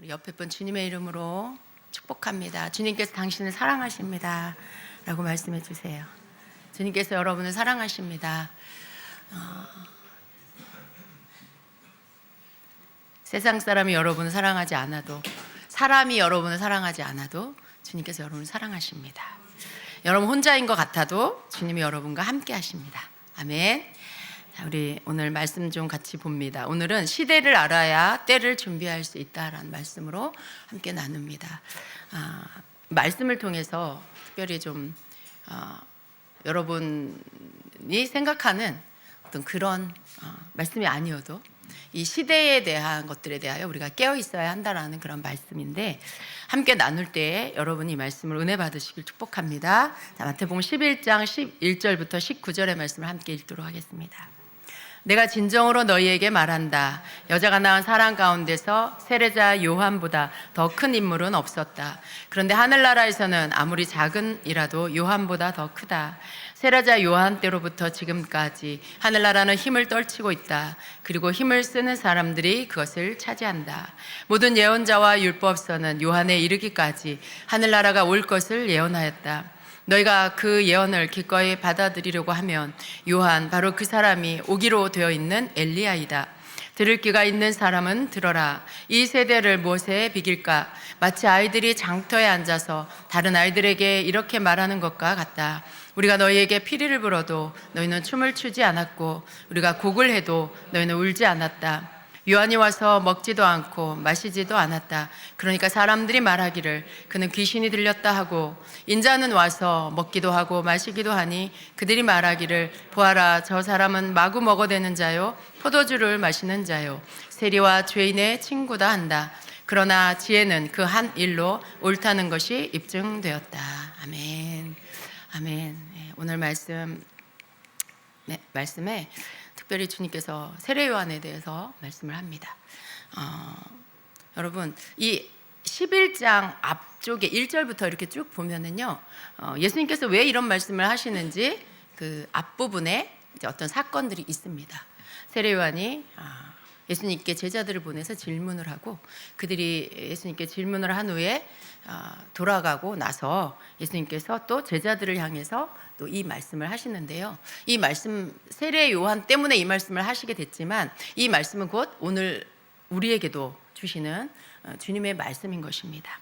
우리 옆에 분 주님의 이름으로 축복합니다. 주님께서 당신을 사랑하십니다 라고 말씀해 주세요. 주님께서 여러분을 사랑하십니다. 세상 사람이 여러분을 사랑하지 않아도, 사람이 여러분을 사랑하지 않아도 주님께서 여러분을 사랑하십니다. 여러분 혼자인 것 같아도 주님이 여러분과 함께 하십니다. 아멘. 자, 우리 오늘 말씀 좀 같이 봅니다. 오늘은 시대를 알아야 때를 준비할 수 있다라는 말씀으로 함께 나눕니다. 말씀을 통해서 특별히 좀 여러분이 생각하는 어떤 그런 말씀이 아니어도 이 시대에 대한 것들에 대하여 우리가 깨어 있어야 한다라는 그런 말씀인데, 함께 나눌 때 여러분이 이 말씀을 은혜 받으시길 축복합니다. 자, 마태복음 11장 11절부터 19절의 말씀을 함께 읽도록 하겠습니다. 내가 진정으로 너희에게 말한다. 여자가 낳은 사람 가운데서 세례자 요한보다 더 큰 인물은 없었다. 그런데 하늘나라에서는 아무리 작은 이라도 요한보다 더 크다. 세례자 요한 때로부터 지금까지 하늘나라는 힘을 떨치고 있다. 그리고 힘을 쓰는 사람들이 그것을 차지한다. 모든 예언자와 율법서는 요한에 이르기까지 하늘나라가 올 것을 예언하였다. 너희가 그 예언을 기꺼이 받아들이려고 하면 요한, 바로 그 사람이 오기로 되어 있는 엘리야이다. 들을 귀가 있는 사람은 들어라. 이 세대를 무엇에 비길까? 마치 아이들이 장터에 앉아서 다른 아이들에게 이렇게 말하는 것과 같다. 우리가 너희에게 피리를 불어도 너희는 춤을 추지 않았고, 우리가 곡을 해도 너희는 울지 않았다. 요한이 와서 먹지도 않고 마시지도 않았다. 그러니까 사람들이 말하기를 그는 귀신이 들렸다 하고, 인자는 와서 먹기도 하고 마시기도 하니 그들이 말하기를 보아라, 저 사람은 마구 먹어대는 자요 포도주를 마시는 자요 세리와 죄인의 친구다 한다. 그러나 지혜는 그 한 일로 옳다는 것이 입증되었다. 아멘. 아멘. 오늘 말씀에 특별히 주님께서 세례 요한에 대해서 말씀을 합니다. 여러분, 이 11장 앞쪽에 1절부터 이렇게 쭉 보면은요, 예수님께서 왜 이런 말씀을 하시는지 그 앞부분에 이제 어떤 사건들이 있습니다. 세례 요한이 예수님께 제자들을 보내서 질문을 하고, 그들이 예수님께 질문을 한 후에 돌아가고 나서 예수님께서 또 제자들을 향해서 또 이 말씀을 하시는데요. 이 말씀, 세례 요한 때문에 이 말씀을 하시게 됐지만 이 말씀은 곧 오늘 우리에게도 주시는 주님의 말씀인 것입니다.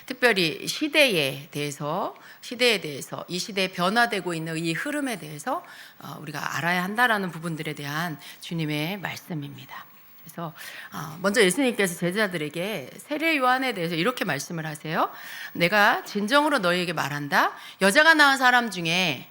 특별히 시대에 대해서 이 시대에 변화되고 있는 이 흐름에 대해서 우리가 알아야 한다라는 부분들에 대한 주님의 말씀입니다. 그래서 먼저 예수님께서 제자들에게 세례 요한에 대해서 이렇게 말씀을 하세요. 내가 진정으로 너희에게 말한다. 여자가 낳은 사람 중에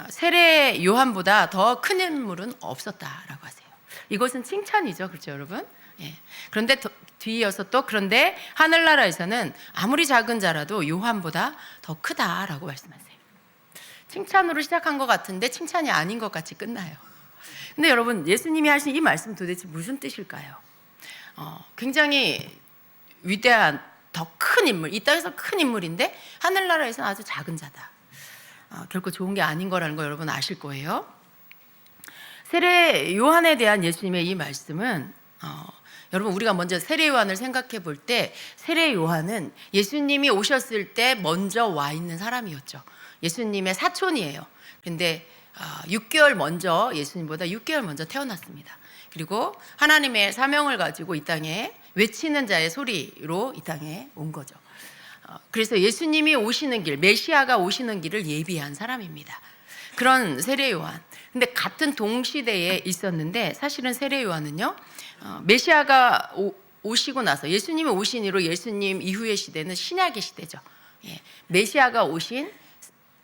세례 요한보다 더 큰 인물은 없었다라고 하세요. 이것은 칭찬이죠, 그렇죠, 여러분? 예. 그런데 뒤이어서 또 그런데 하늘나라에서는 아무리 작은 자라도 요한보다 더 크다라고 말씀하세요. 칭찬으로 시작한 것 같은데 칭찬이 아닌 것 같이 끝나요. 근데 여러분, 예수님이 하신 이 말씀 도대체 무슨 뜻일까요? 굉장히 위대한 더 큰 인물, 이 땅에서 큰 인물인데 하늘나라에서는 아주 작은 자다. 결코 좋은 게 아닌 거라는 거 여러분 아실 거예요. 세례 요한에 대한 예수님의 이 말씀은 여러분, 우리가 먼저 세례 요한을 생각해 볼 때 세례 요한은 예수님이 오셨을 때 먼저 와 있는 사람이었죠. 예수님의 사촌이에요. 그런데 6개월 먼저, 예수님보다 6개월 먼저 태어났습니다. 그리고 하나님의 사명을 가지고 이 땅에 외치는 자의 소리로 이 땅에 온 거죠. 그래서 예수님이 오시는 길, 메시아가 오시는 길을 예비한 사람입니다. 그런 세례 요한. 근데 같은 동시대에 있었는데 사실은 세례 요한은요, 메시아가 오시고 나서 예수님이 오신 이후로 예수님 이후의 시대는 신약의 시대죠. 메시아가 오신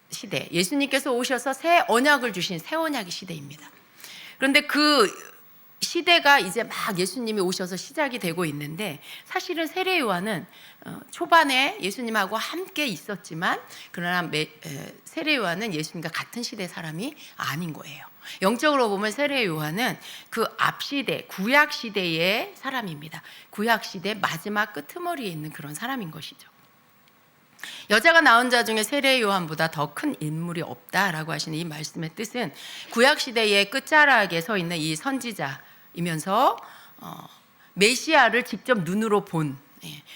시대, 예수님께서 오셔서 새 언약을 주신 새 언약의 시대입니다. 그런데 그 시대가 이제 막 예수님이 오셔서 시작이 되고 있는데, 사실은 세례 요한은 초반에 예수님하고 함께 있었지만, 그러나 세례 요한은 예수님과 같은 시대 사람이 아닌 거예요. 영적으로 보면 세례 요한은 그 앞 시대, 구약 시대의 사람입니다. 구약 시대 마지막 끄트머리에 있는 그런 사람인 것이죠. 여자가 낳은 자 중에 세례 요한보다 더 큰 인물이 없다라고 하시는 이 말씀의 뜻은, 구약 시대의 끝자락에 서 있는 이 선지자이면서 메시아를 직접 눈으로 본,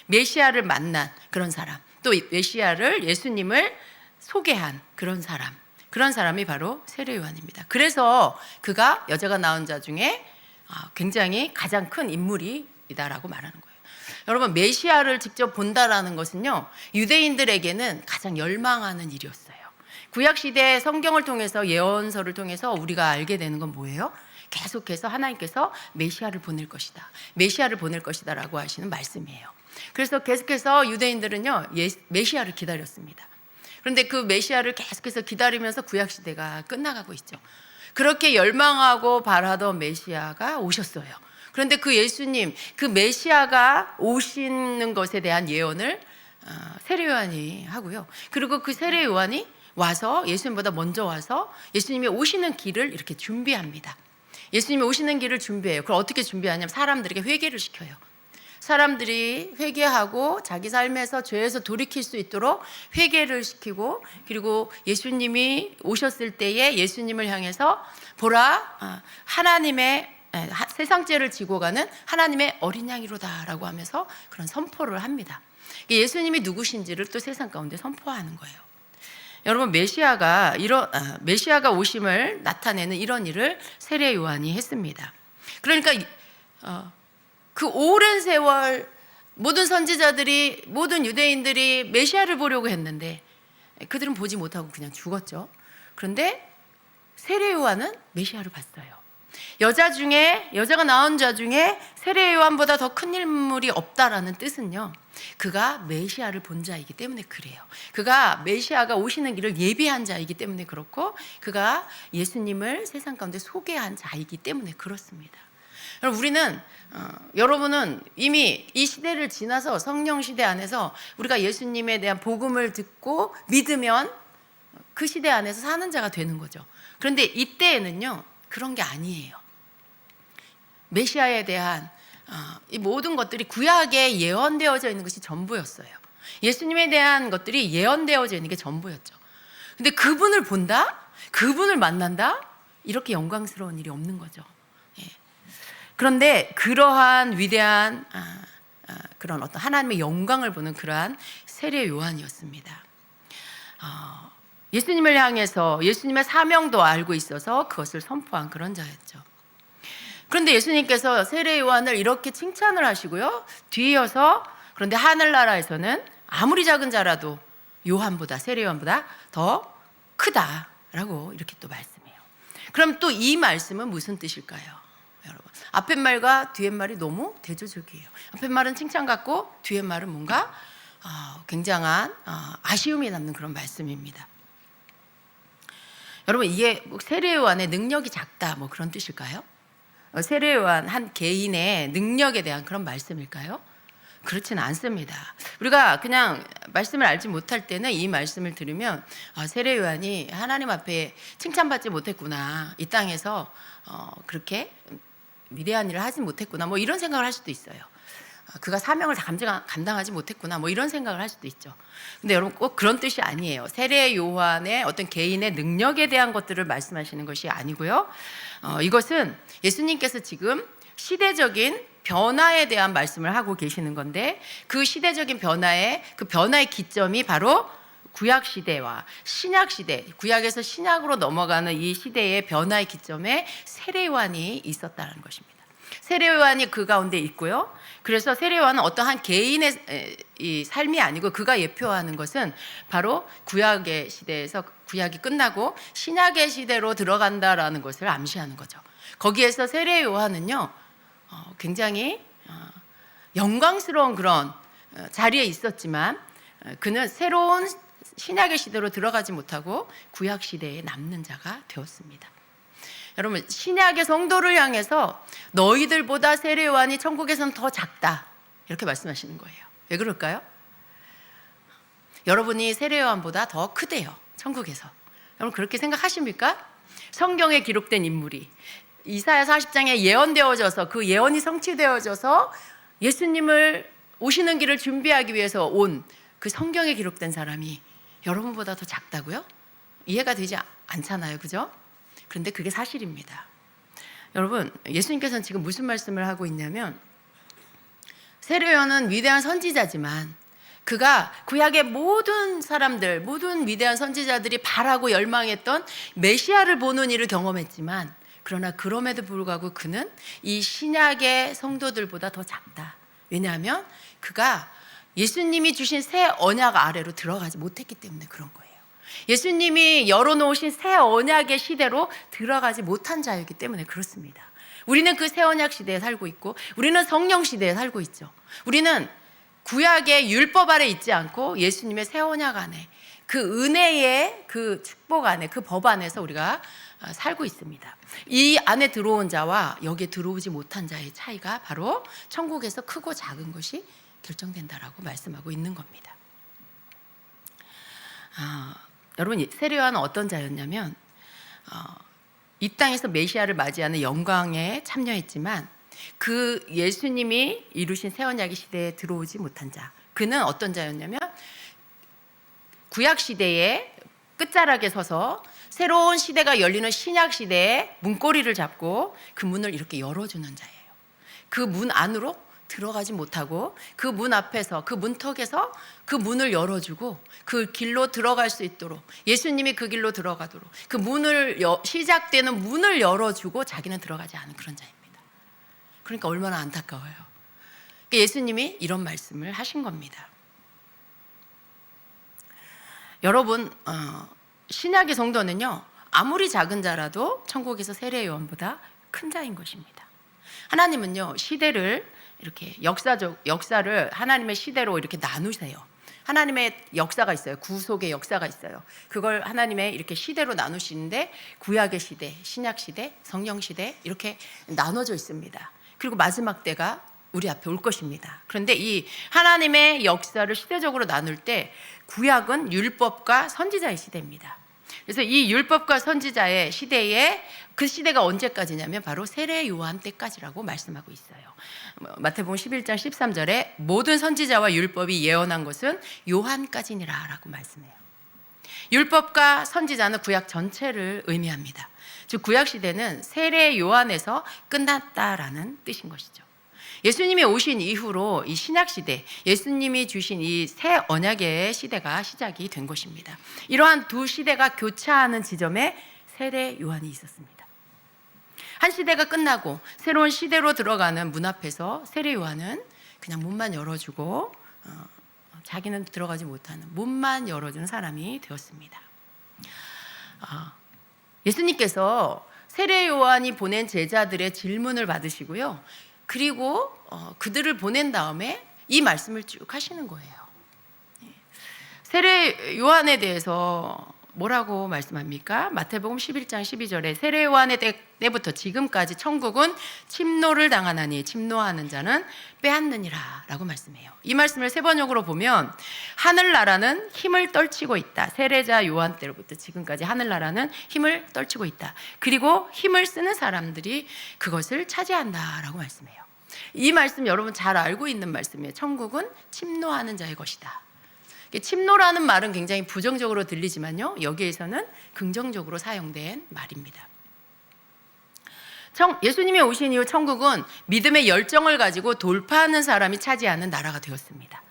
메시아를 만난 그런 사람, 또 메시아를 예수님을 소개한 그런 사람이 바로 세례 요한입니다. 그래서 그가 여자가 낳은 자 중에 굉장히 가장 큰 인물이다라고 말하는 거예요. 여러분, 메시아를 직접 본다라는 것은요, 유대인들에게는 가장 열망하는 일이었어요. 구약시대 성경을 통해서, 예언서를 통해서 우리가 알게 되는 건 뭐예요? 계속해서 하나님께서 메시아를 보낼 것이다, 메시아를 보낼 것이다 라고 하시는 말씀이에요. 그래서 계속해서 유대인들은요, 메시아를 기다렸습니다. 그런데 그 메시아를 계속해서 기다리면서 구약시대가 끝나가고 있죠. 그렇게 열망하고 바라던 메시아가 오셨어요. 그런데 그 예수님, 그 메시아가 오시는 것에 대한 예언을 세례 요한이 하고요. 그리고 그 세례 요한이 와서, 예수님보다 먼저 와서 예수님이 오시는 길을 이렇게 준비합니다. 예수님이 오시는 길을 준비해요. 그걸 어떻게 준비하냐면 사람들에게 회개를 시켜요. 사람들이 회개하고 자기 삶에서 죄에서 돌이킬 수 있도록 회개를 시키고, 그리고 예수님이 오셨을 때에 예수님을 향해서 보라, 하나님의 세상 죄를 지고 가는 하나님의 어린 양이로다라고 하면서 그런 선포를 합니다. 예수님이 누구신지를 또 세상 가운데 선포하는 거예요. 여러분, 메시아가 오심을 나타내는 이런 일을 세례 요한이 했습니다. 그러니까 그 오랜 세월 모든 선지자들이, 모든 유대인들이 메시아를 보려고 했는데 그들은 보지 못하고 그냥 죽었죠. 그런데 세례 요한은 메시아를 봤어요. 여자가 낳은 자 중에 세례 요한보다 더 큰 인물이 없다라는 뜻은요, 그가 메시아를 본 자이기 때문에 그래요. 그가 메시아가 오시는 길을 예비한 자이기 때문에 그렇고, 그가 예수님을 세상 가운데 소개한 자이기 때문에 그렇습니다. 여러분은 이미 이 시대를 지나서 성령 시대 안에서 우리가 예수님에 대한 복음을 듣고 믿으면 그 시대 안에서 사는 자가 되는 거죠. 그런데 이때에는요, 그런 게 아니에요. 메시아에 대한 이 모든 것들이 구약에 예언되어져 있는 것이 전부였어요. 예수님에 대한 것들이 예언되어져 있는 게 전부였죠. 근데 그분을 본다? 그분을 만난다? 이렇게 영광스러운 일이 없는 거죠. 예. 그런데 그러한 위대한 그런 어떤 하나님의 영광을 보는 그러한 세례 요한이었습니다. 예수님을 향해서 예수님의 사명도 알고 있어서 그것을 선포한 그런 자였죠. 그런데 예수님께서 세례 요한을 이렇게 칭찬을 하시고요, 뒤이어서 그런데 하늘나라에서는 아무리 작은 자라도 세례 요한보다 더 크다라고 이렇게 또 말씀해요. 그럼 또 이 말씀은 무슨 뜻일까요? 여러분, 앞에 말과 뒤에 말이 너무 대조적이에요. 앞에 말은 칭찬 같고 뒤에 말은 뭔가 굉장한 아쉬움이 남는 그런 말씀입니다. 여러분, 이게 세례 요한의 능력이 작다 뭐 그런 뜻일까요? 세례 요한 한 개인의 능력에 대한 그런 말씀일까요? 그렇지는 않습니다. 우리가 그냥 말씀을 알지 못할 때는 이 말씀을 들으면 세례 요한이 하나님 앞에 칭찬받지 못했구나, 이 땅에서 그렇게 위대한 일을 하지 못했구나, 뭐 이런 생각을 할 수도 있어요. 그가 사명을 감당하지 못했구나, 뭐 이런 생각을 할 수도 있죠. 근데 여러분, 꼭 그런 뜻이 아니에요. 세례 요한의 어떤 개인의 능력에 대한 것들을 말씀하시는 것이 아니고요, 이것은 예수님께서 지금 시대적인 변화에 대한 말씀을 하고 계시는 건데, 그 시대적인 변화의 기점이 바로 구약 시대와 신약 시대, 구약에서 신약으로 넘어가는 이 시대의 변화의 기점에 세례 요한이 있었다는 것입니다. 세례 요한이 그 가운데 있고요. 그래서 세례 요한은 어떠한 개인의 이 삶이 아니고, 그가 예표하는 것은 바로 구약의 시대에서 구약이 끝나고 신약의 시대로 들어간다라는 것을 암시하는 거죠. 거기에서 세례 요한은요, 굉장히 영광스러운 그런 자리에 있었지만 그는 새로운 신약의 시대로 들어가지 못하고 구약 시대에 남는 자가 되었습니다. 여러분, 신약의 성도를 향해서 너희들보다 세례 요한이 천국에서는 더 작다, 이렇게 말씀하시는 거예요. 왜 그럴까요? 여러분이 세례 요한보다 더 크대요, 천국에서. 여러분, 그렇게 생각하십니까? 성경에 기록된 인물이 이사야 40장에 예언되어져서, 그 예언이 성취되어져서 예수님을 오시는 길을 준비하기 위해서 온 그 성경에 기록된 사람이 여러분보다 더 작다고요? 이해가 되지 않잖아요, 그죠? 그런데 그게 사실입니다. 여러분, 예수님께서는 지금 무슨 말씀을 하고 있냐면, 세례요한은 위대한 선지자지만 그가 구약의 모든 사람들, 모든 위대한 선지자들이 바라고 열망했던 메시아를 보는 일을 경험했지만, 그러나 그럼에도 불구하고 그는 이 신약의 성도들보다 더 작다. 왜냐하면 그가 예수님이 주신 새 언약 아래로 들어가지 못했기 때문에 그런 거예요. 예수님이 열어놓으신 새 언약의 시대로 들어가지 못한 자이기 때문에 그렇습니다. 우리는 그 새 언약 시대에 살고 있고, 우리는 성령 시대에 살고 있죠. 우리는 구약의 율법 아래 있지 않고 예수님의 새 언약 안에, 그 은혜의 그 축복 안에, 그 법 안에서 우리가 살고 있습니다. 이 안에 들어온 자와 여기에 들어오지 못한 자의 차이가 바로 천국에서 크고 작은 것이 결정된다라고 말씀하고 있는 겁니다. 여러분, 세례요한은 어떤 자였냐면 이 땅에서 메시아를 맞이하는 영광에 참여했지만 그 예수님이 이루신 새 언약의 시대에 들어오지 못한 자, 그는 어떤 자였냐면 구약 시대의 끝자락에 서서 새로운 시대가 열리는 신약 시대의 문고리를 잡고 그 문을 이렇게 열어주는 자예요. 그 문 안으로 들어가지 못하고 그 문 앞에서, 그 문턱에서 그 문을 열어주고 그 길로 들어갈 수 있도록, 예수님이 그 길로 들어가도록 그 문을 시작되는 문을 열어주고 자기는 들어가지 않은 그런 자입니다. 그러니까 얼마나 안타까워요. 예수님이 이런 말씀을 하신 겁니다. 여러분, 신약의 성도는요, 아무리 작은 자라도 천국에서 세례 요한보다 큰 자인 것입니다. 하나님은요, 시대를 이렇게 역사를 하나님의 시대로 이렇게 나누세요. 하나님의 역사가 있어요. 구속의 역사가 있어요. 그걸 하나님의 이렇게 시대로 나누시는데 구약의 시대, 신약 시대, 성령 시대 이렇게 나눠져 있습니다. 그리고 마지막 때가 우리 앞에 올 것입니다. 그런데 이 하나님의 역사를 시대적으로 나눌 때 구약은 율법과 선지자의 시대입니다. 그래서 이 율법과 선지자의 시대에, 그 시대가 언제까지냐면 바로 세례 요한 때까지라고 말씀하고 있어요. 마태복음 11장 13절에 모든 선지자와 율법이 예언한 것은 요한까지니라 라고 말씀해요. 율법과 선지자는 구약 전체를 의미합니다. 즉 구약 시대는 세례 요한에서 끝났다라는 뜻인 것이죠. 예수님이 오신 이후로 이 신약 시대, 예수님이 주신 이 새 언약의 시대가 시작이 된 것입니다. 이러한 두 시대가 교차하는 지점에 세례 요한이 있었습니다. 한 시대가 끝나고 새로운 시대로 들어가는 문 앞에서 세례 요한은 그냥 문만 열어주고 자기는 들어가지 못하는 문만 열어주는 사람이 되었습니다. 예수님께서 세례 요한이 보낸 제자들의 질문을 받으시고요. 그리고 그들을 보낸 다음에 이 말씀을 쭉 하시는 거예요. 세례 요한에 대해서 뭐라고 말씀합니까? 마태복음 11장 12절에 세례 요한의 때부터 지금까지 천국은 침노를 당하나니 침노하는 자는 빼앗느니라 라고 말씀해요. 이 말씀을 세번역으로 보면 하늘나라는 힘을 떨치고 있다. 세례자 요한 때로부터 지금까지 하늘나라는 힘을 떨치고 있다. 그리고 힘을 쓰는 사람들이 그것을 차지한다 라고 말씀해요. 이 말씀 여러분 잘 알고 있는 말씀이에요. 천국은 침노하는 자의 것이다. 침노라는 말은 굉장히 부정적으로 들리지만요, 여기에서는 긍정적으로 사용된 말입니다. 예수님이 오신 이후 천국은 믿음의 열정을 가지고 돌파하는 사람이 차지하는 나라가 되었습니다.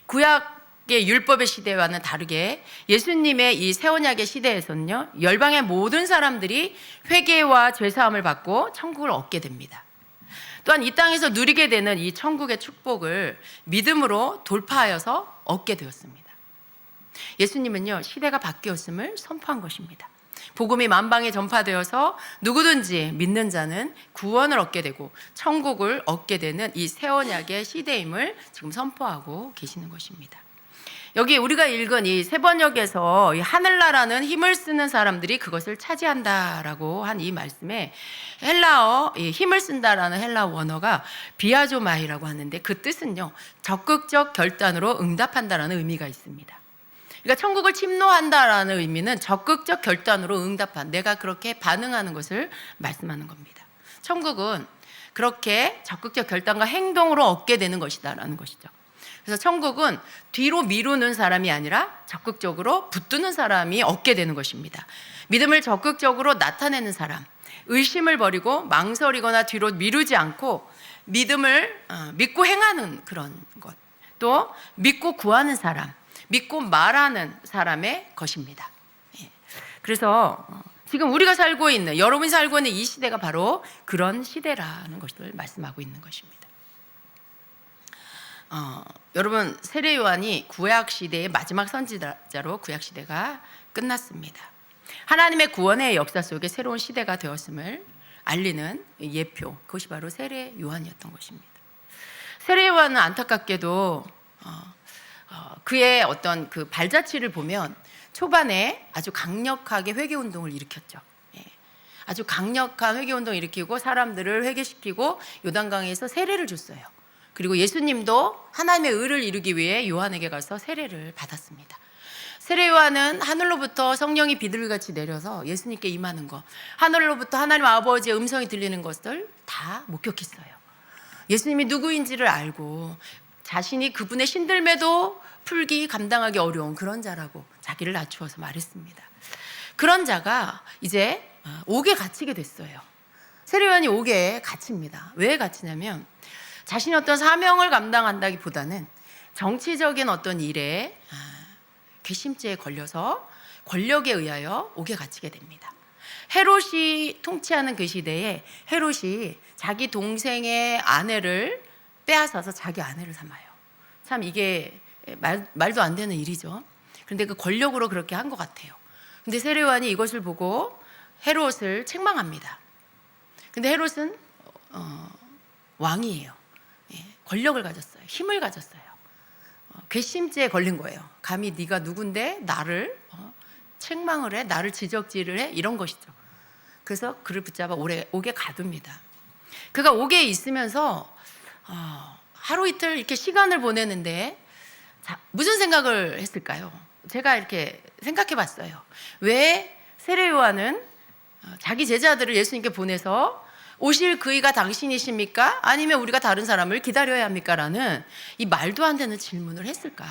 구약의 율법의 시대와는 다르게 예수님의 이 새 언약의 시대에서는요, 열방의 모든 사람들이 회개와 죄사함을 받고 천국을 얻게 됩니다. 또한 이 땅에서 누리게 되는 이 천국의 축복을 믿음으로 돌파하여서 얻게 되었습니다. 예수님은요, 시대가 바뀌었음을 선포한 것입니다. 복음이 만방에 전파되어서 누구든지 믿는 자는 구원을 얻게 되고 천국을 얻게 되는 이 새 언약의 시대임을 지금 선포하고 계시는 것입니다. 여기 우리가 읽은 이 세번역에서 이 하늘나라는 힘을 쓰는 사람들이 그것을 차지한다라고 한 이 말씀에 헬라어, 힘을 쓴다라는 헬라어 원어가 비아조마이라고 하는데 그 뜻은요, 적극적 결단으로 응답한다라는 의미가 있습니다. 그러니까 천국을 침노한다라는 의미는 적극적 결단으로 응답한, 내가 그렇게 반응하는 것을 말씀하는 겁니다. 천국은 그렇게 적극적 결단과 행동으로 얻게 되는 것이다라는 것이죠. 그래서 천국은 뒤로 미루는 사람이 아니라 적극적으로 붙드는 사람이 얻게 되는 것입니다. 믿음을 적극적으로 나타내는 사람, 의심을 버리고 망설이거나 뒤로 미루지 않고 믿음을 믿고 행하는 그런 것, 또 믿고 구하는 사람, 믿고 말하는 사람의 것입니다. 예. 그래서 지금 우리가 살고 있는, 여러분이 살고 있는 이 시대가 바로 그런 시대라는 것을 말씀하고 있는 것입니다. 여러분, 세례 요한이 구약 시대의 마지막 선지자로 구약 시대가 끝났습니다. 하나님의 구원의 역사 속에 새로운 시대가 되었음을 알리는 예표, 그것이 바로 세례 요한이었던 것입니다. 세례 요한은 안타깝게도 그의 어떤 그 발자취를 보면 초반에 아주 강력하게 회개 운동을 일으켰죠. 아주 강력한 회개 운동을 일으키고 사람들을 회개시키고 요단강에서 세례를 줬어요. 그리고 예수님도 하나님의 의를 이루기 위해 요한에게 가서 세례를 받았습니다. 세례 요한은 하늘로부터 성령이 비둘기같이 내려서 예수님께 임하는 것, 하늘로부터 하나님 아버지의 음성이 들리는 것을 다 목격했어요. 예수님이 누구인지를 알고 자신이 그분의 신들매도 풀기 감당하기 어려운 그런 자라고 자기를 낮추어서 말했습니다. 그런 자가 이제 옥에 갇히게 됐어요. 세례 요한이 옥에 갇힙니다. 왜 갇히냐면 자신이 어떤 사명을 감당한다기보다는 정치적인 어떤 일에 괘씸죄에 걸려서 권력에 의하여 옥에 갇히게 됩니다. 헤롯이 통치하는 그 시대에 헤롯이 자기 동생의 아내를 빼앗아서 자기 아내를 삼아요. 참 이게 말도 안 되는 일이죠. 그런데 그 권력으로 그렇게 한 것 같아요. 근데 세례 요한이 이것을 보고 헤롯을 책망합니다. 근데 헤롯은 왕이에요. 권력을 가졌어요. 힘을 가졌어요. 괘씸죄에 걸린 거예요. 감히 네가 누군데 나를 책망을 해, 나를 지적질을 해, 이런 것이죠. 그래서 그를 붙잡아 옥에 가둡니다. 그가 옥에 있으면서 하루 이틀 이렇게 시간을 보내는데 무슨 생각을 했을까요? 제가 이렇게 생각해 봤어요. 왜 세례 요한은 자기 제자들을 예수님께 보내서 오실 그이가 당신이십니까? 아니면 우리가 다른 사람을 기다려야 합니까? 라는 이 말도 안 되는 질문을 했을까?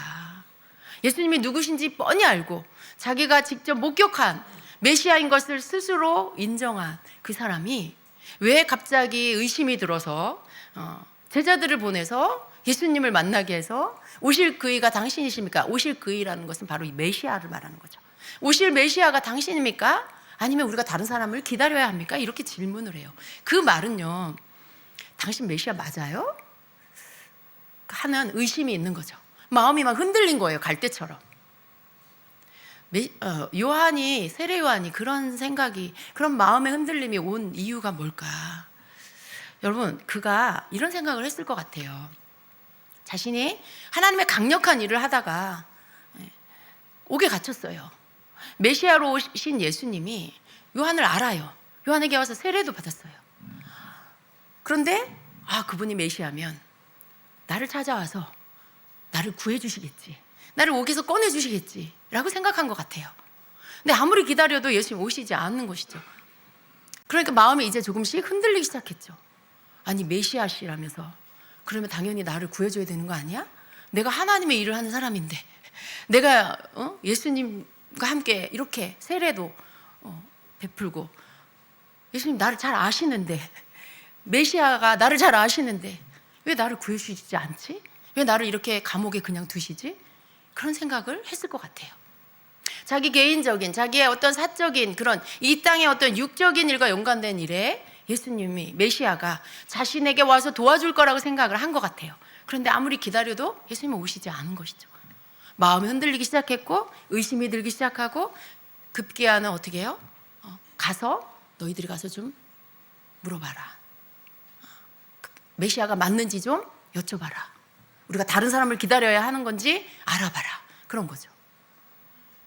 예수님이 누구신지 뻔히 알고 자기가 직접 목격한 메시아인 것을 스스로 인정한 그 사람이 왜 갑자기 의심이 들어서 제자들을 보내서 예수님을 만나게 해서 오실 그이가 당신이십니까? 오실 그이라는 것은 바로 이 메시아를 말하는 거죠. 오실 메시아가 당신입니까? 아니면 우리가 다른 사람을 기다려야 합니까? 이렇게 질문을 해요. 그 말은요, 당신 메시아 맞아요? 하는 의심이 있는 거죠. 마음이 막 흔들린 거예요. 갈대처럼. 요한이, 세례 요한이 그런 생각이, 그런 마음의 흔들림이 온 이유가 뭘까? 여러분, 그가 이런 생각을 했을 것 같아요. 자신이 하나님의 강력한 일을 하다가 옥에 갇혔어요. 메시아로 오신 예수님이 요한을 알아요. 요한에게 와서 세례도 받았어요. 그런데 그분이 메시아면 나를 찾아와서 나를 구해주시겠지, 나를 옥에서 꺼내주시겠지 라고 생각한 것 같아요. 근데 아무리 기다려도 예수님 오시지 않는 것이죠. 그러니까 마음이 이제 조금씩 흔들리기 시작했죠. 아니 메시아시라면서 그러면 당연히 나를 구해줘야 되는 거 아니야? 내가 하나님의 일을 하는 사람인데, 내가 예수님과 함께 이렇게 세례도 베풀고, 예수님 나를 잘 아시는데, 메시아가 나를 잘 아시는데 왜 나를 구해주시지 않지? 왜 나를 이렇게 감옥에 그냥 두시지? 그런 생각을 했을 것 같아요. 자기 개인적인, 자기의 어떤 사적인 그런 이 땅의 어떤 육적인 일과 연관된 일에 예수님이, 메시아가 자신에게 와서 도와줄 거라고 생각을 한 것 같아요. 그런데 아무리 기다려도 예수님은 오시지 않은 것이죠. 마음이 흔들리기 시작했고 의심이 들기 시작하고 급기야는 어떻게 해요? 가서 너희들이 가서 좀 물어봐라. 메시아가 맞는지 좀 여쭤봐라. 우리가 다른 사람을 기다려야 하는 건지 알아봐라. 그런 거죠.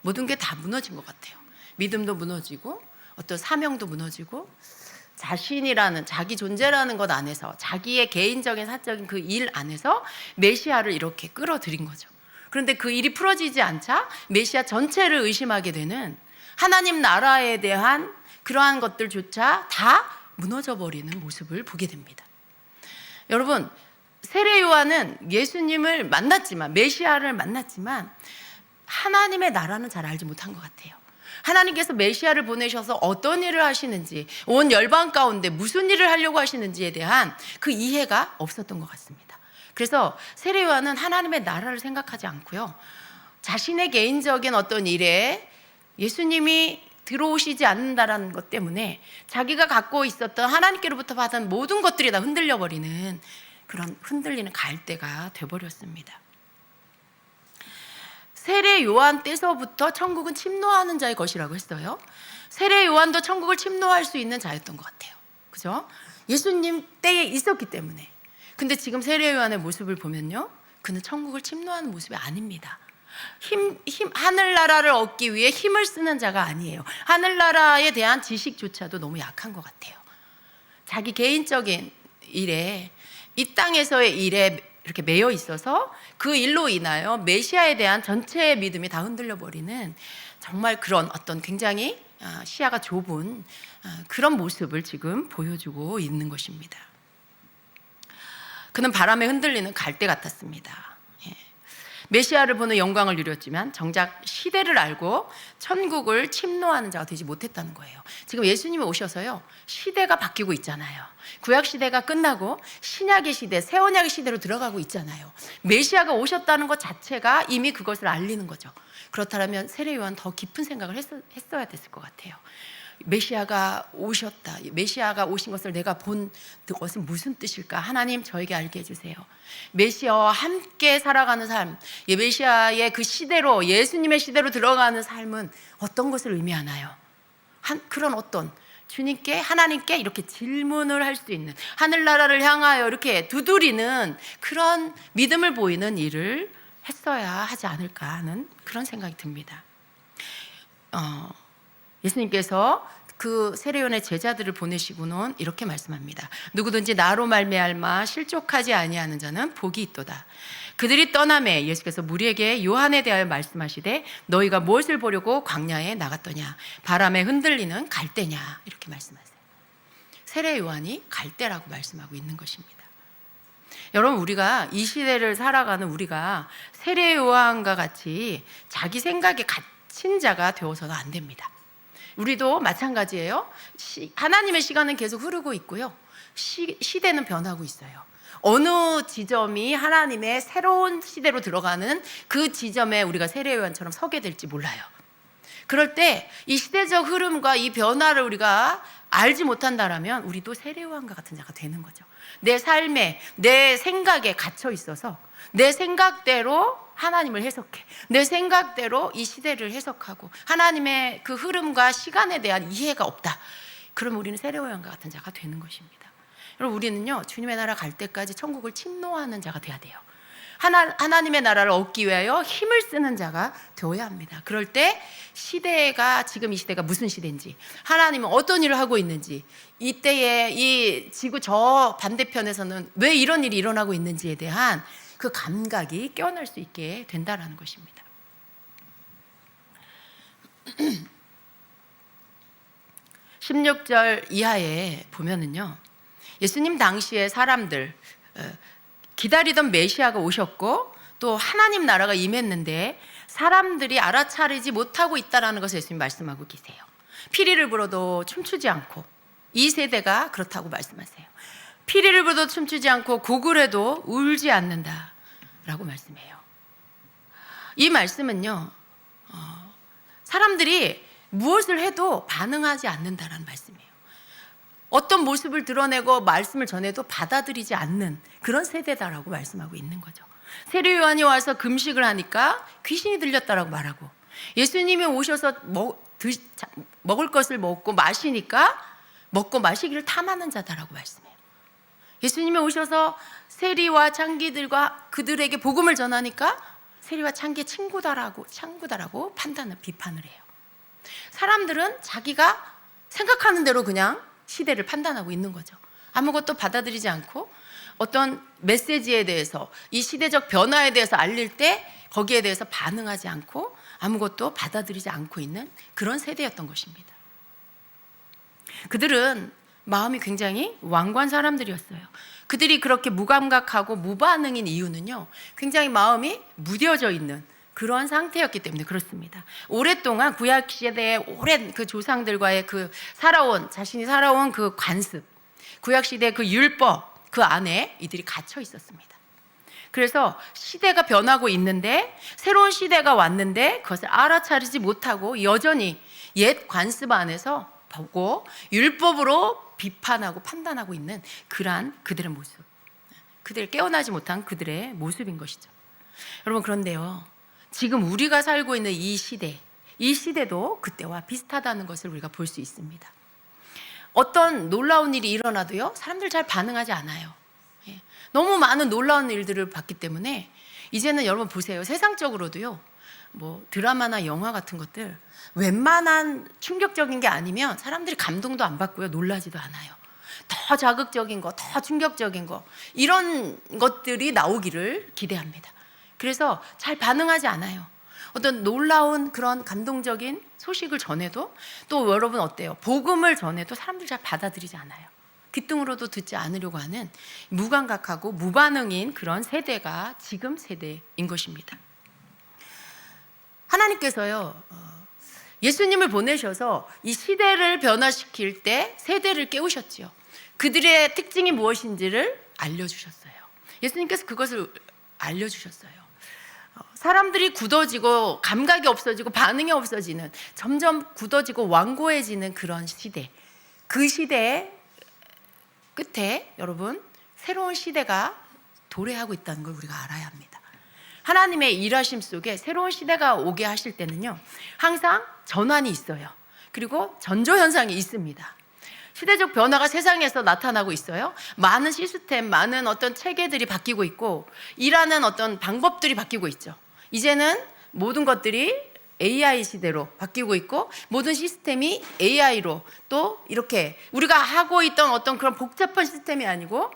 모든 게 다 무너진 것 같아요. 믿음도 무너지고 어떤 사명도 무너지고 자신이라는, 자기 존재라는 것 안에서, 자기의 개인적인 사적인 그 일 안에서 메시아를 이렇게 끌어들인 거죠. 그런데 그 일이 풀어지지 않자 메시아 전체를 의심하게 되는, 하나님 나라에 대한 그러한 것들조차 다 무너져 버리는 모습을 보게 됩니다. 여러분, 세례 요한은 예수님을 만났지만, 메시아를 만났지만 하나님의 나라는 잘 알지 못한 것 같아요. 하나님께서 메시아를 보내셔서 어떤 일을 하시는지, 온 열방 가운데 무슨 일을 하려고 하시는지에 대한 그 이해가 없었던 것 같습니다. 그래서 세례 요한은 하나님의 나라를 생각하지 않고요, 자신의 개인적인 어떤 일에 예수님이 들어오시지 않는다라는 것 때문에 자기가 갖고 있었던 하나님께로부터 받은 모든 것들이 다 흔들려버리는 그런 흔들리는 갈대가 되어버렸습니다. 세례 요한 때서부터 천국은 침노하는 자의 것이라고 했어요. 세례 요한도 천국을 침노할 수 있는 자였던 것 같아요. 그죠? 예수님 때에 있었기 때문에. 근데 지금 세례 요한의 모습을 보면요, 그는 천국을 침노하는 모습이 아닙니다. 하늘나라를 얻기 위해 힘을 쓰는 자가 아니에요. 하늘나라에 대한 지식조차도 너무 약한 것 같아요. 자기 개인적인 일에, 이 땅에서의 일에 이렇게 매여 있어서 그 일로 인하여 메시아에 대한 전체의 믿음이 다 흔들려 버리는 정말 그런 어떤 굉장히 시야가 좁은 그런 모습을 지금 보여주고 있는 것입니다. 그는 바람에 흔들리는 갈대 같았습니다. 메시아를 보는 영광을 누렸지만 정작 시대를 알고 천국을 침노하는 자가 되지 못했다는 거예요. 지금 예수님이 오셔서요, 시대가 바뀌고 있잖아요. 구약 시대가 끝나고 신약의 시대, 새 언약의 시대로 들어가고 있잖아요. 메시아가 오셨다는 것 자체가 이미 그것을 알리는 거죠. 그렇다면 세례 요한 더 깊은 생각을 했어야 됐을 것 같아요. 메시아가 오셨다, 메시아가 오신 것을 내가 본 것은 무슨 뜻일까? 하나님, 저에게 알게 해주세요. 메시아와 함께 살아가는 삶, 메시아의 그 시대로, 예수님의 시대로 들어가는 삶은 어떤 것을 의미하나요? 그런 어떤 주님께, 하나님께 이렇게 질문을 할 수 있는, 하늘나라를 향하여 이렇게 두드리는 그런 믿음을 보이는 일을 했어야 하지 않을까 하는 그런 생각이 듭니다. 예수님께서 그 세례요한의 제자들을 보내시고는 이렇게 말씀합니다. 누구든지 나로 말미암아 실족하지 아니하는 자는 복이 있도다. 그들이 떠나매 예수께서 무리에게 요한에 대하여 말씀하시되 너희가 무엇을 보려고 광야에 나갔더냐? 바람에 흔들리는 갈대냐? 이렇게 말씀하세요. 세례 요한이 갈대라고 말씀하고 있는 것입니다. 여러분, 우리가 이 시대를 살아가는 우리가 세례 요한과 같이 자기 생각에 갇힌 자가 되어서는 안 됩니다. 우리도 마찬가지예요. 하나님의 시간은 계속 흐르고 있고요, 시대는 변하고 있어요. 어느 지점이 하나님의 새로운 시대로 들어가는 그 지점에 우리가 세례 요한처럼 서게 될지 몰라요. 그럴 때 이 시대적 흐름과 이 변화를 우리가 알지 못한다면 우리도 세례 요한과 같은 자가 되는 거죠. 내 삶에, 내 생각에 갇혀 있어서 내 생각대로 하나님을 해석해, 내 생각대로 이 시대를 해석하고 하나님의 그 흐름과 시간에 대한 이해가 없다. 그럼 우리는 세례 요한과 같은 자가 되는 것입니다. 여러분, 우리는요, 주님의 나라 갈 때까지 천국을 침노하는 자가 돼야 돼요. 하나님의 나라를 얻기 위하여 힘을 쓰는 자가 되어야 합니다. 그럴 때 시대가, 지금 이 시대가 무슨 시대인지, 하나님은 어떤 일을 하고 있는지, 이때에 이 지구 저 반대편에서는 왜 이런 일이 일어나고 있는지에 대한 그 감각이 깨어날 수 있게 된다는 것입니다. 16절 이하에 보면은요, 예수님 당시에 사람들, 기다리던 메시아가 오셨고 또 하나님 나라가 임했는데 사람들이 알아차리지 못하고 있다는 것을 예수님 말씀하고 계세요. 피리를 불어도 춤추지 않고, 이 세대가 그렇다고 말씀하세요. 피리를 불어도 춤추지 않고 고글해도 울지 않는다 라고 말씀해요. 이 말씀은요, 사람들이 무엇을 해도 반응하지 않는다라는 말씀이에요. 어떤 모습을 드러내고 말씀을 전해도 받아들이지 않는 그런 세대다라고 말씀하고 있는 거죠. 세례 요한이 와서 금식을 하니까 귀신이 들렸다라고 말하고, 예수님이 오셔서 먹을 것을 먹고 마시니까 먹고 마시기를 탐하는 자다라고 말씀해요. 예수님이 오셔서 세리와 창기들과 그들에게 복음을 전하니까 세리와 창기의 친구다라고 판단을, 비판을 해요. 사람들은 자기가 생각하는 대로 그냥 시대를 판단하고 있는 거죠. 아무것도 받아들이지 않고 어떤 메시지에 대해서, 이 시대적 변화에 대해서 알릴 때 거기에 대해서 반응하지 않고 아무것도 받아들이지 않고 있는 그런 세대였던 것입니다. 그들은 마음이 굉장히 완고한 사람들이었어요. 그들이 그렇게 무감각하고 무반응인 이유는요, 굉장히 마음이 무뎌져 있는 그런 상태였기 때문에 그렇습니다. 오랫동안 구약 시대의 오랜 그 조상들과의 그 자신이 살아온 그 관습, 구약 시대 그 율법 그 안에 이들이 갇혀 있었습니다. 그래서 시대가 변하고 있는데 새로운 시대가 왔는데 그것을 알아차리지 못하고 여전히 옛 관습 안에서 보고 율법으로 비판하고 판단하고 있는 그러한 그들의 모습, 그들 깨어나지 못한 그들의 모습인 것이죠. 여러분, 그런데요, 지금 우리가 살고 있는 이 시대도 그때와 비슷하다는 것을 우리가 볼 수 있습니다. 어떤 놀라운 일이 일어나도요, 사람들 잘 반응하지 않아요. 너무 많은 놀라운 일들을 봤기 때문에 이제는 여러분 보세요. 세상적으로도요, 뭐 드라마나 영화 같은 것들 웬만한 충격적인 게 아니면 사람들이 감동도 안 받고요, 놀라지도 않아요. 더 자극적인 거, 더 충격적인 거, 이런 것들이 나오기를 기대합니다. 그래서 잘 반응하지 않아요. 어떤 놀라운 그런 감동적인 소식을 전해도 또 여러분 어때요? 복음을 전해도 사람들 잘 받아들이지 않아요. 귀뚱으로도 듣지 않으려고 하는 무감각하고 무반응인 그런 세대가 지금 세대인 것입니다. 하나님께서요, 예수님을 보내셔서 이 시대를 변화시킬 때 세대를 깨우셨지요. 그들의 특징이 무엇인지를 알려주셨어요. 예수님께서 그것을 알려주셨어요. 사람들이 굳어지고 감각이 없어지고 반응이 없어지는, 점점 굳어지고 완고해지는 그런 시대, 그 시대의 끝에 여러분 새로운 시대가 도래하고 있다는 걸 우리가 알아야 합니다. 하나님의 일하심 속에 새로운 시대가 오게 하실 때는요, 항상 전환이 있어요. 그리고 전조현상이 있습니다. 시대적 변화가 세상에서 나타나고 있어요. 많은 시스템, 많은 어떤 체계들이 바뀌고 있고 일하는 어떤 방법들이 바뀌고 있죠. 이제는 모든 것들이 AI 시대로 바뀌고 있고 모든 시스템이 AI로 또 이렇게 우리가 하고 있던 어떤 그런 복잡한 시스템이 아니고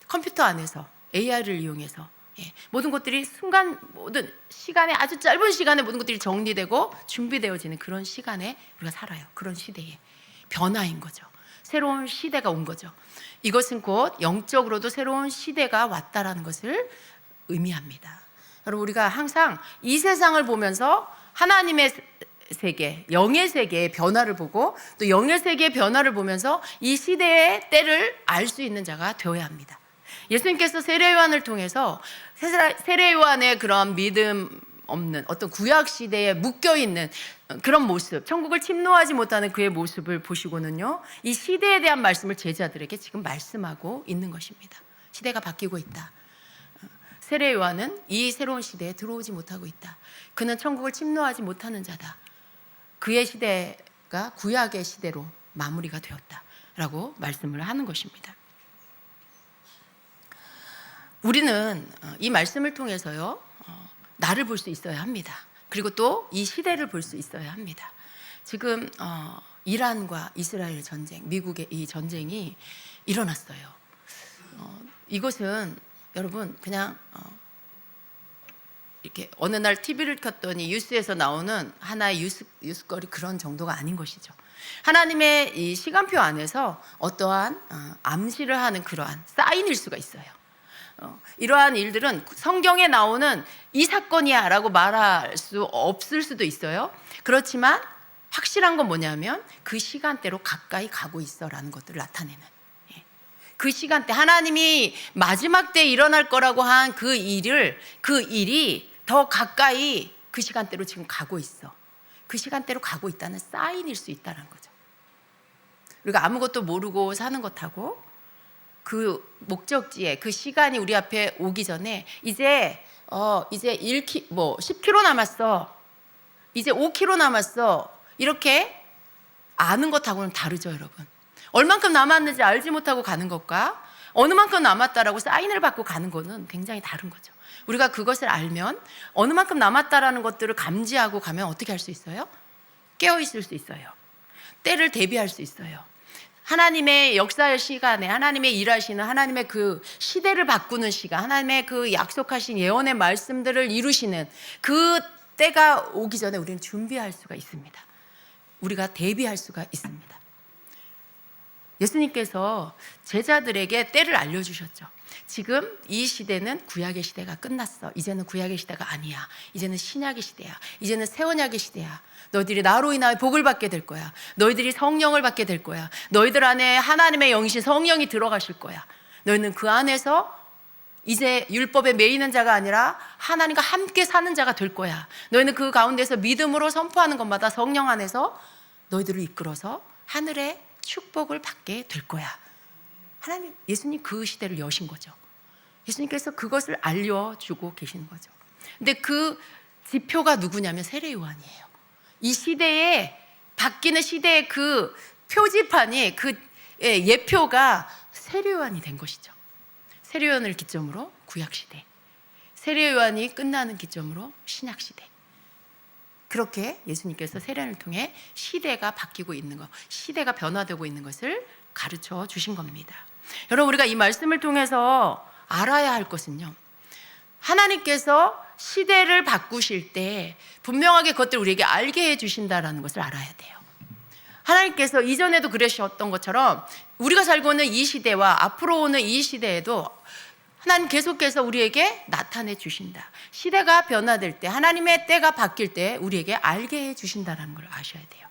컴퓨터 안에서 AI를 이용해서 모든 것들이 모든 시간에 아주 짧은 시간에 모든 것들이 정리되고 준비되어지는 그런 시간에 우리가 살아요. 그런 시대의 변화인 거죠. 새로운 시대가 온 거죠. 이것은 곧 영적으로도 새로운 시대가 왔다라는 것을 의미합니다. 여러분, 우리가 항상 이 세상을 보면서 하나님의 세계, 영의 세계의 변화를 보고 또 영의 세계의 변화를 보면서 이 시대의 때를 알 수 있는 자가 되어야 합니다. 예수님께서 세례요한을 통해서 세례요한의 그런 믿음 없는 어떤 구약 시대에 묶여 있는 그런 모습, 천국을 침노하지 못하는 그의 모습을 보시고는요, 이 시대에 대한 말씀을 제자들에게 지금 말씀하고 있는 것입니다. 시대가 바뀌고 있다. 세례 요한은 이 새로운 시대에 들어오지 못하고 있다. 그는 천국을 침노하지 못하는 자다. 그의 시대가 구약의 시대로 마무리가 되었다라고 말씀을 하는 것입니다. 우리는 이 말씀을 통해서요, 나를 볼 수 있어야 합니다. 그리고 또 이 시대를 볼 수 있어야 합니다. 지금 이란과 이스라엘 전쟁, 미국의 이 전쟁이 일어났어요. 이것은 여러분 그냥 이렇게 어느 날 TV를 켰더니 뉴스에서 나오는 하나의 뉴스거리 그런 정도가 아닌 것이죠. 하나님의 이 시간표 안에서 어떠한 암시를 하는 그러한 사인일 수가 있어요. 이러한 일들은 성경에 나오는 이 사건이야 라고 말할 수 없을 수도 있어요. 그렇지만 확실한 건 뭐냐면 그 시간대로 가까이 가고 있어 라는 것들을 나타내는, 그 시간대, 하나님이 마지막 때에 일어날 거라고 한 그 일이 더 가까이 그 시간대로 지금 가고 있어. 그 시간대로 가고 있다는 사인일 수 있다는 거죠. 우리가 아무것도 모르고 사는 것하고 그 목적지에 그 시간이 우리 앞에 오기 전에 이제 10km 남았어, 이제 5km 남았어, 이렇게 아는 것하고는 다르죠. 여러분, 얼만큼 남았는지 알지 못하고 가는 것과 어느 만큼 남았다라고 사인을 받고 가는 거는 굉장히 다른 거죠. 우리가 그것을 알면 어느 만큼 남았다라는 것들을 감지하고 가면 어떻게 할 수 있어요? 깨어있을 수 있어요. 때를 대비할 수 있어요. 하나님의 역사의 시간에 하나님의 일하시는, 하나님의 그 시대를 바꾸는 시간, 하나님의 그 약속하신 예언의 말씀들을 이루시는 그 때가 오기 전에 우리는 준비할 수가 있습니다. 우리가 대비할 수가 있습니다. 예수님께서 제자들에게 때를 알려주셨죠. 지금 이 시대는 구약의 시대가 끝났어. 이제는 구약의 시대가 아니야. 이제는 신약의 시대야. 이제는 새 언약의 시대야. 너희들이 나로 인하여 복을 받게 될 거야. 너희들이 성령을 받게 될 거야. 너희들 안에 하나님의 영이신 성령이 들어가실 거야. 너희는 그 안에서 이제 율법에 매이는 자가 아니라 하나님과 함께 사는 자가 될 거야. 너희는 그 가운데서 믿음으로 선포하는 것마다 성령 안에서 너희들을 이끌어서 하늘의 축복을 받게 될 거야. 하나님, 예수님 그 시대를 여신 거죠. 예수님께서 그것을 알려주고 계시는 거죠. 근데 그 지표가 누구냐면 세례 요한이에요. 이 시대에, 바뀌는 시대의 그 표지판이, 그 예표가 세례 요한이 된 것이죠. 세례 요한을 기점으로 구약 시대, 세례 요한이 끝나는 기점으로 신약 시대. 그렇게 예수님께서 세례를 통해 시대가 바뀌고 있는 것, 시대가 변화되고 있는 것을 가르쳐 주신 겁니다. 여러분, 우리가 이 말씀을 통해서 알아야 할 것은요, 하나님께서 시대를 바꾸실 때 분명하게 그것들을 우리에게 알게 해 주신다는 것을 알아야 돼요. 하나님께서 이전에도 그러셨던 것처럼 우리가 살고 있는 이 시대와 앞으로 오는 이 시대에도 하나님 계속해서 우리에게 나타내 주신다. 시대가 변화될 때, 하나님의 때가 바뀔 때 우리에게 알게 해 주신다는 걸 아셔야 돼요.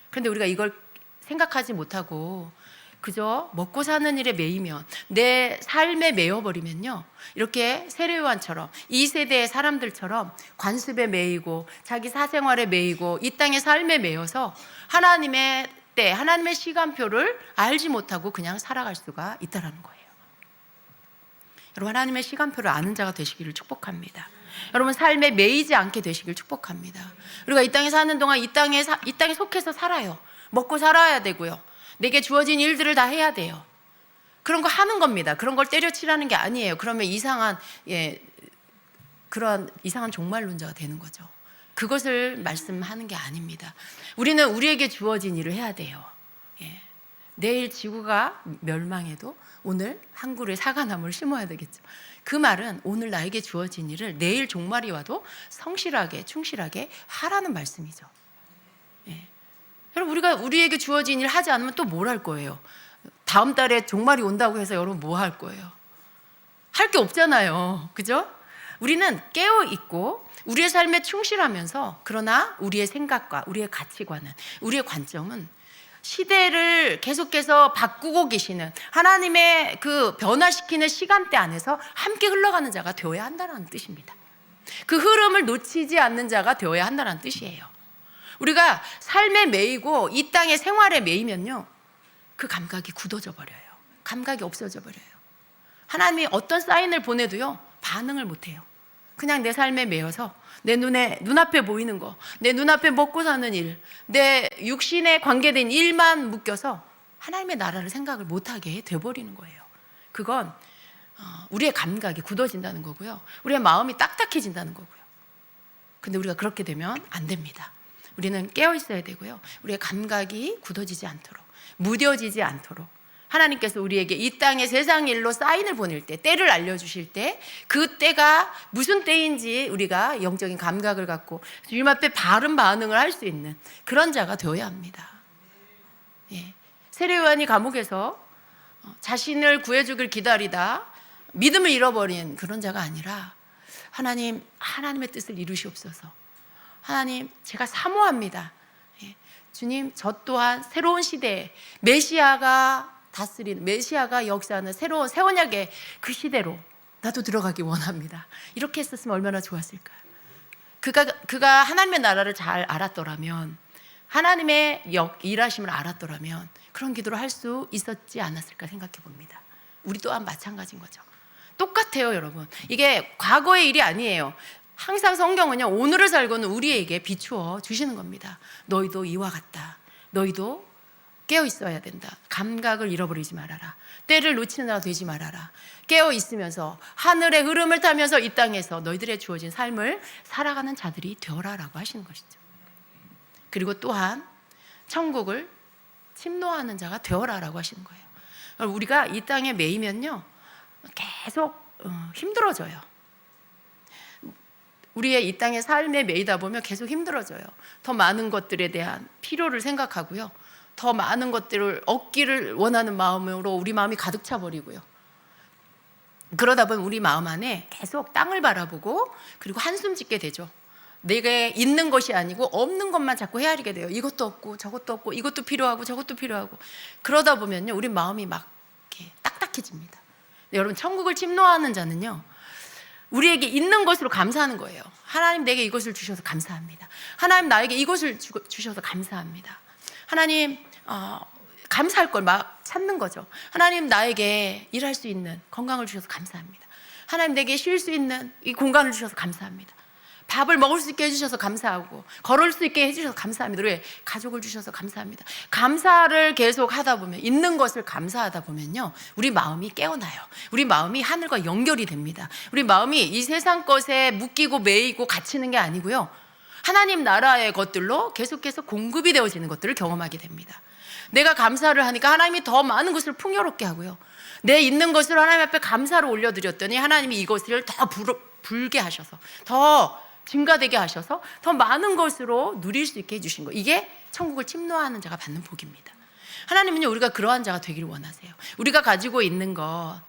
그런데 우리가 이걸 생각하지 못하고 그저 먹고 사는 일에 매이면, 내 삶에 매여버리면요, 이렇게 세례 요한처럼 이 세대의 사람들처럼 관습에 매이고 자기 사생활에 매이고 이 땅의 삶에 매여서 하나님의 때, 하나님의 시간표를 알지 못하고 그냥 살아갈 수가 있다는 거예요. 여러분, 하나님의 시간표를 아는 자가 되시기를 축복합니다. 여러분, 삶에 매이지 않게 되시길 축복합니다. 우리가 이 땅에 사는 동안 이 땅에 속해서 살아요. 먹고 살아야 되고요. 내게 주어진 일들을 다 해야 돼요. 그런 거 하는 겁니다. 그런 걸 때려치라는 게 아니에요. 그러면 그런 이상한 종말론자가 되는 거죠. 그것을 말씀하는 게 아닙니다. 우리는 우리에게 주어진 일을 해야 돼요. 내일 지구가 멸망해도 오늘 한 그루의 사과나무를 심어야 되겠죠. 그 말은 오늘 나에게 주어진 일을 내일 종말이 와도 성실하게, 충실하게 하라는 말씀이죠. 여러분, 우리가 우리에게 주어진 일을 하지 않으면 또 뭘 할 거예요? 다음 달에 종말이 온다고 해서 여러분 뭐 할 거예요? 할 게 없잖아요. 그죠? 우리는 깨어있고 우리의 삶에 충실하면서, 그러나 우리의 생각과 우리의 가치관은, 우리의 관점은 시대를 계속해서 바꾸고 계시는 하나님의 그 변화시키는 시간대 안에서 함께 흘러가는 자가 되어야 한다는 뜻입니다. 그 흐름을 놓치지 않는 자가 되어야 한다는 뜻이에요. 우리가 삶에 매이고 이 땅의 생활에 매이면요, 그 감각이 굳어져 버려요. 감각이 없어져 버려요. 하나님이 어떤 사인을 보내도요, 반응을 못해요. 그냥 내 삶에 매여서 내 눈앞에 보이는 거, 내 눈앞에 먹고 사는 일, 내 육신에 관계된 일만 묶여서 하나님의 나라를 생각을 못하게 돼버리는 거예요. 그건 우리의 감각이 굳어진다는 거고요, 우리의 마음이 딱딱해진다는 거고요. 근데 우리가 그렇게 되면 안 됩니다. 우리는 깨어 있어야 되고요, 우리의 감각이 굳어지지 않도록, 무뎌지지 않도록 하나님께서 우리에게 이 땅의 세상 일로 사인을 보낼 때, 때를 알려주실 때, 그 때가 무슨 때인지 우리가 영적인 감각을 갖고 주님 앞에 바른 반응을 할 수 있는 그런 자가 되어야 합니다. 세례 요한이 감옥에서 자신을 구해주길 기다리다 믿음을 잃어버린 그런 자가 아니라, 하나님의 뜻을 이루시옵소서. 하나님, 제가 사모합니다. 주님, 저 또한 새로운 시대에 메시아가 다스리는, 메시아가 역사하는 새로운 새 언약의 그 시대로 나도 들어가기 원합니다. 이렇게 했었으면 얼마나 좋았을까요? 그가 하나님의 나라를 잘 알았더라면, 하나님의 일하심을 알았더라면 그런 기도를 할 수 있었지 않았을까 생각해 봅니다. 우리 또한 마찬가지인 거죠. 똑같아요, 여러분. 이게 과거의 일이 아니에요. 항상 성경은요, 오늘을 살고는 우리에게 비추어 주시는 겁니다. 너희도 이와 같다. 너희도 깨어 있어야 된다. 감각을 잃어버리지 말아라. 때를 놓치는 자가 되지 말아라. 깨어 있으면서 하늘의 흐름을 타면서 이 땅에서 너희들의 주어진 삶을 살아가는 자들이 되어라라고 하시는 것이죠. 그리고 또한 천국을 침노하는 자가 되어라라고 하시는 거예요. 우리가 이 땅에 매이면요, 계속 힘들어져요. 우리의 이 땅의 삶에 매이다 보면 계속 힘들어져요. 더 많은 것들에 대한 필요를 생각하고요, 더 많은 것들을 얻기를 원하는 마음으로 우리 마음이 가득 차버리고요, 그러다 보면 우리 마음 안에 계속 땅을 바라보고 그리고 한숨 짓게 되죠. 내게 있는 것이 아니고 없는 것만 자꾸 헤아리게 돼요. 이것도 없고 저것도 없고 이것도 필요하고 저것도 필요하고. 그러다 보면요 우리 마음이 막 이렇게 딱딱해집니다. 여러분, 천국을 침노하는 자는요 우리에게 있는 것으로 감사하는 거예요. 하나님, 내게 이것을 주셔서 감사합니다. 하나님, 나에게 이것을 주셔서 감사합니다. 하나님, 감사할 걸 막 찾는 거죠. 하나님, 나에게 일할 수 있는 건강을 주셔서 감사합니다. 하나님, 내게 쉴 수 있는 이 공간을 주셔서 감사합니다. 밥을 먹을 수 있게 해주셔서 감사하고 걸을 수 있게 해주셔서 감사합니다. 우리 가족을 주셔서 감사합니다. 감사를 계속 하다 보면, 있는 것을 감사하다 보면요 우리 마음이 깨어나요. 우리 마음이 하늘과 연결이 됩니다. 우리 마음이 이 세상 것에 묶이고 매이고 갇히는 게 아니고요 하나님 나라의 것들로 계속해서 공급이 되어지는 것들을 경험하게 됩니다. 내가 감사를 하니까 하나님이 더 많은 것을 풍요롭게 하고요, 내 있는 것을 하나님 앞에 감사를 올려드렸더니 하나님이 이것을 더 불게 하셔서, 더 증가되게 하셔서 더 많은 것으로 누릴 수 있게 해주신 거, 이게 천국을 침노하는 자가 받는 복입니다. 하나님은요 우리가 그러한 자가 되기를 원하세요. 우리가 가지고 있는 거,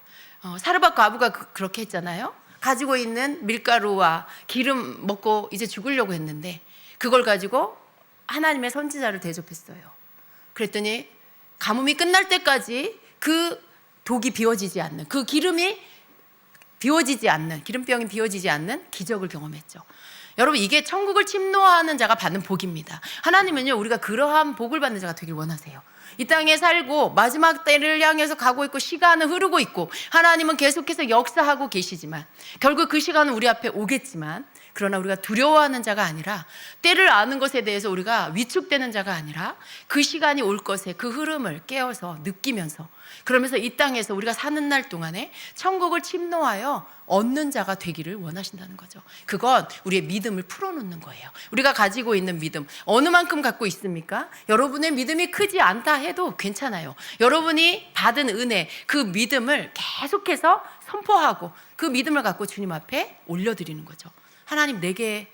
사르밧 과부가 그렇게 했잖아요. 가지고 있는 밀가루와 기름 먹고 이제 죽으려고 했는데 그걸 가지고 하나님의 선지자를 대접했어요. 그랬더니 가뭄이 끝날 때까지 그 독이 비워지지 않는, 그 기름이 비워지지 않는, 기름병이 비워지지 않는 기적을 경험했죠. 여러분, 이게 천국을 침노하는 자가 받는 복입니다. 하나님은요 우리가 그러한 복을 받는 자가 되길 원하세요. 이 땅에 살고 마지막 때를 향해서 가고 있고 시간은 흐르고 있고 하나님은 계속해서 역사하고 계시지만 결국 그 시간은 우리 앞에 오겠지만, 그러나 우리가 두려워하는 자가 아니라, 때를 아는 것에 대해서 우리가 위축되는 자가 아니라 그 시간이 올 것에 그 흐름을 깨어서 느끼면서, 그러면서 이 땅에서 우리가 사는 날 동안에 천국을 침노하여 얻는 자가 되기를 원하신다는 거죠. 그건 우리의 믿음을 풀어놓는 거예요. 우리가 가지고 있는 믿음 어느 만큼 갖고 있습니까? 여러분의 믿음이 크지 않다 해도 괜찮아요. 여러분이 받은 은혜, 그 믿음을 계속해서 선포하고 그 믿음을 갖고 주님 앞에 올려드리는 거죠. 하나님, 내게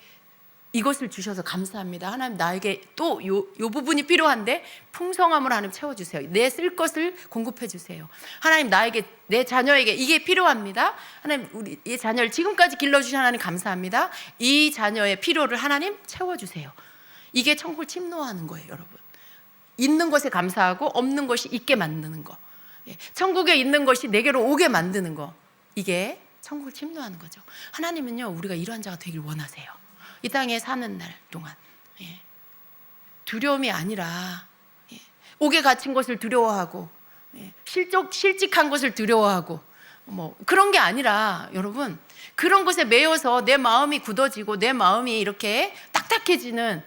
이것을 주셔서 감사합니다. 하나님, 나에게 또 요 부분이 필요한데 풍성함으로 하나님 채워주세요. 내 쓸 것을 공급해 주세요. 하나님, 나에게, 내 자녀에게 이게 필요합니다. 하나님, 우리 이 자녀를 지금까지 길러주신 하나님 감사합니다. 이 자녀의 필요를 하나님 채워주세요. 이게 천국을 침노하는 거예요. 여러분, 있는 것에 감사하고 없는 것이 있게 만드는 거, 천국에 있는 것이 내게로 오게 만드는 거, 이게 천국을 침노하는 거죠. 하나님은요 우리가 이러한 자가 되길 원하세요. 이 땅에 사는 날 동안 두려움이 아니라 옥에 갇힌 것을 두려워하고 실직한 것을 두려워하고 뭐 그런 게 아니라, 여러분, 그런 것에 매여서 내 마음이 굳어지고 내 마음이 이렇게 딱딱해지는,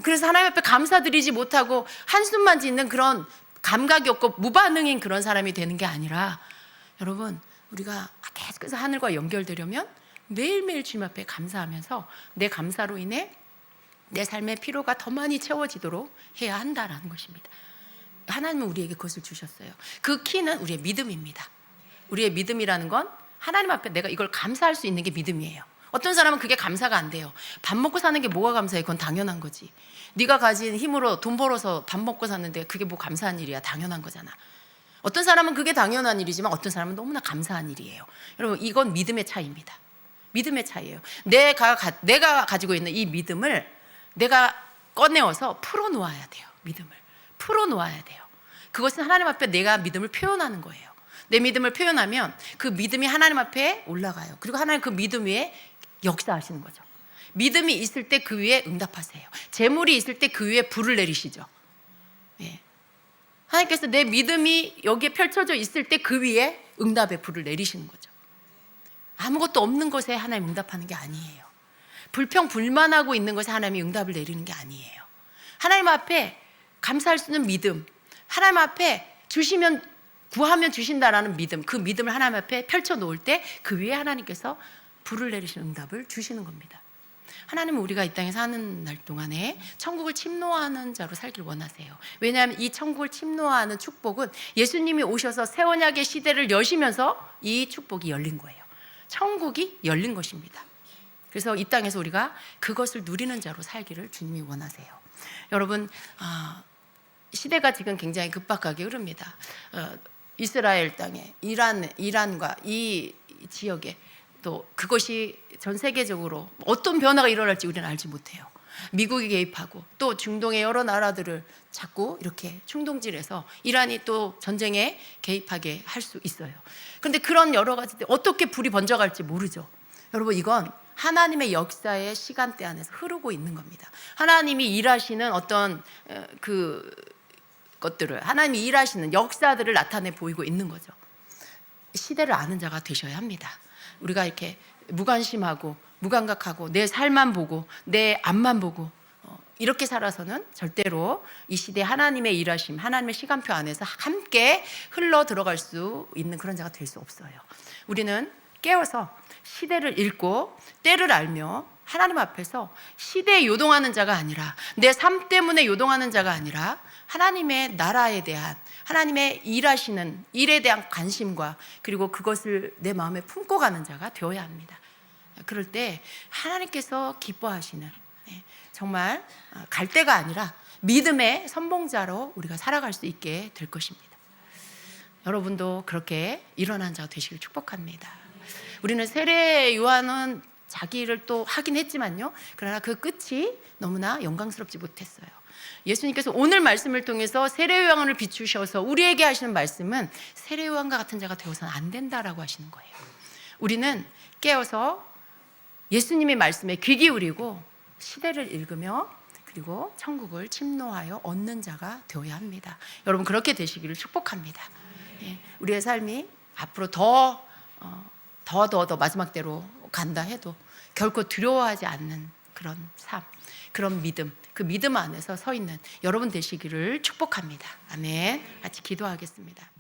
그래서 하나님 앞에 감사드리지 못하고 한숨만 짓는 그런 감각이 없고 무반응인 그런 사람이 되는 게 아니라, 여러분, 우리가 계속해서 하늘과 연결되려면 매일매일 주님 앞에 감사하면서 내 감사로 인해 내 삶의 피로가 더 많이 채워지도록 해야 한다라는 것입니다. 하나님은 우리에게 그것을 주셨어요. 그 키는 우리의 믿음입니다. 우리의 믿음이라는 건 하나님 앞에 내가 이걸 감사할 수 있는 게 믿음이에요. 어떤 사람은 그게 감사가 안 돼요. 밥 먹고 사는 게 뭐가 감사해? 그건 당연한 거지. 네가 가진 힘으로 돈 벌어서 밥 먹고 사는데 그게 뭐 감사한 일이야? 당연한 거잖아. 어떤 사람은 그게 당연한 일이지만 어떤 사람은 너무나 감사한 일이에요. 여러분, 이건 믿음의 차이입니다. 믿음의 차이예요. 내가 가지고 있는 이 믿음을 내가 꺼내어서 풀어놓아야 돼요. 믿음을 풀어놓아야 돼요. 그것은 하나님 앞에 내가 믿음을 표현하는 거예요. 내 믿음을 표현하면 그 믿음이 하나님 앞에 올라가요. 그리고 하나님 그 믿음 위에 역사하시는 거죠. 믿음이 있을 때 그 위에 응답하세요. 재물이 있을 때 그 위에 불을 내리시죠. 하나님께서 내 믿음이 여기에 펼쳐져 있을 때 그 위에 응답의 불을 내리시는 거죠. 아무것도 없는 것에 하나님 응답하는 게 아니에요. 불평불만하고 있는 것에 하나님이 응답을 내리는 게 아니에요. 하나님 앞에 감사할 수 있는 믿음, 하나님 앞에 주시면, 구하면 주신다라는 믿음, 그 믿음을 하나님 앞에 펼쳐 놓을 때 그 위에 하나님께서 불을 내리시는 응답을 주시는 겁니다. 하나님은 우리가 이 땅에 사는 날 동안에 천국을 침노하는 자로 살기를 원하세요. 왜냐하면 이 천국을 침노하는 축복은 예수님이 오셔서 새 언약의 시대를 여시면서 이 축복이 열린 거예요. 천국이 열린 것입니다. 그래서 이 땅에서 우리가 그것을 누리는 자로 살기를 주님이 원하세요. 여러분, 시대가 지금 굉장히 급박하게 흐릅니다. 이스라엘 땅에 이란과 이 지역에 또 그것이 전 세계적으로 어떤 변화가 일어날지 우리는 알지 못해요. 미국이 개입하고 또 중동의 여러 나라들을 자꾸 이렇게 충동질해서 이란이 또 전쟁에 개입하게 할 수 있어요. 그런데 그런 여러 가지 어떻게 불이 번져갈지 모르죠. 여러분, 이건 하나님의 역사의 시간대 안에서 흐르고 있는 겁니다. 하나님이 일하시는 어떤 것들을, 하나님이 일하시는 역사들을 나타내 보이고 있는 거죠. 시대를 아는 자가 되셔야 합니다. 우리가 이렇게 무관심하고 무감각하고 내 살만 보고 내 앞만 보고 이렇게 살아서는 절대로 이 시대 하나님의 일하심, 하나님의 시간표 안에서 함께 흘러 들어갈 수 있는 그런 자가 될 수 없어요. 우리는 깨어서 시대를 읽고 때를 알며 하나님 앞에서 시대에 요동하는 자가 아니라, 내 삶 때문에 요동하는 자가 아니라 하나님의 나라에 대한, 하나님의 일하시는 일에 대한 관심과 그리고 그것을 내 마음에 품고 가는 자가 되어야 합니다. 그럴 때 하나님께서 기뻐하시는, 정말 갈대가 아니라 믿음의 선봉자로 우리가 살아갈 수 있게 될 것입니다. 여러분도 그렇게 일어난 자가 되시길 축복합니다. 우리는 세례 요한은 자기를 또 하긴 했지만요, 그러나 그 끝이 너무나 영광스럽지 못했어요. 예수님께서 오늘 말씀을 통해서 세례 요한을 비추셔서 우리에게 하시는 말씀은 세례 요한과 같은 자가 되어서는 안 된다라고 하시는 거예요. 우리는 깨어서 예수님의 말씀에 귀 기울이고 시대를 읽으며 그리고 천국을 침노하여 얻는 자가 되어야 합니다. 여러분, 그렇게 되시기를 축복합니다. 우리의 삶이 앞으로 더 마지막 때로 간다 해도 결코 두려워하지 않는 그런 삶, 그런 믿음, 그 믿음 안에서 서 있는 여러분 되시기를 축복합니다. 아멘. 같이 기도하겠습니다.